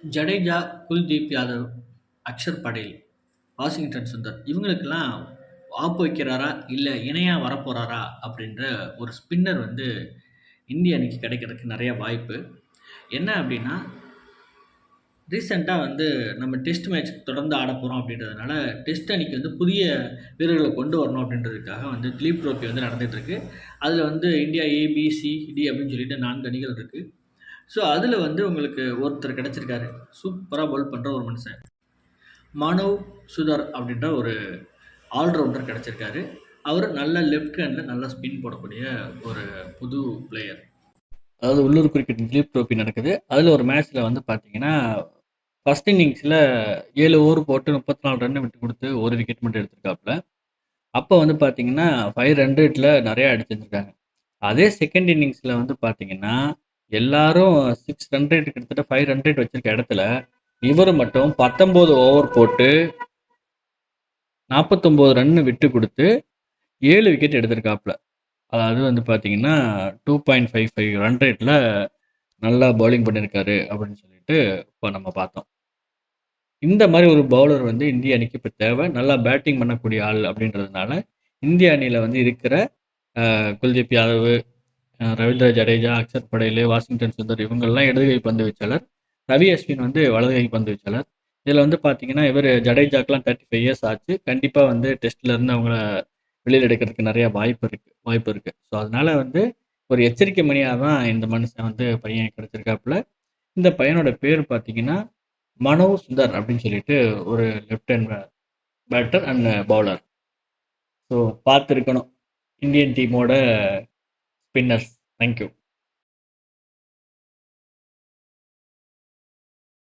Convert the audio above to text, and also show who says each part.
Speaker 1: Jadeja, Kuldeep Yadav, Axar Patel, Washington Sundar இவங்களுக்கெல்லாம் ஆப்பு வைக்கிறாரா? இல்ல இணையா வரப்போறாரா? அப்படின்ற ஒரு ஸ்பின்னர் வந்து இந்திய அணிக்கு கிடைக்கிறதுக்கு நெறைய வாய்ப்பு. என்ன அப்படின்னா, ரீசென்ட்டா வந்து நம்ம டெஸ்ட் மேட்ச் தொடர்ந்து ஆடப்போறோம் அப்படின்றதுனால, டெஸ்ட் அணிக்கு வந்து புதிய வீரர்கள கொண்டு வரணும் அப்படின்றதுக்காக வந்து திலீப் ட்ரோஃபி வந்து நடந்துட்டுருக்கு. அதில வந்து India A, B, C, D அப்படின்னு சொல்லிட்டு 4 அணிகள் இருக்கு. ஸோ, அதில வந்து உங்களுக்கு ஒருத்தர் கிடைச்சிருக்காரு. சூப்பரா பவுல் பண்ற ஒரு மனுஷன். மனோவ் சுதார் அப்படின்ற ஒரு ஆல்ரவுண்டர் கிடைச்சிருக்காரு. அவரு நல்ல லெஃப்ட் ஹேண்ட்ல நல்லா ஸ்பின் போடக்கூடிய ஒரு புது பிளேயர். அதாவது உள்ளூர் கிரிக்கெட் திலீப் ட்ரோஃபி நடக்குது. அதுல ஒரு மேட்ச்ல வந்து பார்த்தீங்கன்னா, ஃபர்ஸ்ட் இன்னிங்ஸ்ல 7 ஓவர் போட்டு 34 ரன் விட்டு குடுத்து 1 விக்கெட் மட்டும் எடுத்திருக்காப்ல. அப்ப வந்து பார்த்தீங்கன்னா, 500ல நெறைய அடிச்சிருந்திருக்காங்க. அதே செகண்ட் இன்னிங்ஸ்ல வந்து பார்த்தீங்கன்னா, எல்லாரும் 6 ரன் ரேட் கிட்டத்தட்ட 500 வச்சிருக்க இடத்துல, இவரு மட்டும் 19 ஓவர் போட்டு 49 ரன் விட்டு குடுத்து 7 விக்கெட் எடுத்திருக்காப்ல. அதாவது வந்து பார்த்தீங்கன்னா, 2.55 ரன் ரேட்ல நல்லா பவுலிங் பண்ணியிருக்காரு அப்படின்னு சொல்லிட்டு இப்ப நம்ம பார்த்தோம். இந்த மாரி ஒரு பவுலர் வந்து இந்திய அணிக்கு இப்ப தேவை. நல்லா பேட்டிங் பண்ணக்கூடிய ஆள் அப்படின்றதுனால, இந்திய அணியில வந்து இருக்கிற குல்தீப் யாதவ், ரவீந்திர ஜடேஜா, அக்ஷர் படேல், வாஷிங்டன் சுந்தர் இவங்கெல்லாம் இடது கை பந்து வீச்சாளர். ரவி அஸ்வின் வந்து வலது கை பந்து வீச்சாளர். இதுல வந்து பார்த்தீங்கன்னா, இவரு ஜடேஜாக்குலாம் 35 இயர்ஸ் ஆச்சு. கண்டிப்பா வந்து டெஸ்ட்ல இருந்து அவங்கள வெளியில எடுக்கிறதுக்கு நெறைய வாய்ப்பு இருக்கு. ஸோ அதனால வந்து ஒரு எச்சரிக்கை மணியா தான் இந்த மனுஷன் வந்து பையன் கிடைச்சிருக்காப்புல. இந்த பையனோட பேர் பார்த்தீங்கன்னா, மனோவ் சுந்தர் அப்படின்னு சொல்லிட்டு ஒரு left hand batter and bowler. So பார்த்திருக்கணும் இந்தியன் டீமோட ஸ்பின்னர்ஸ். Thank you.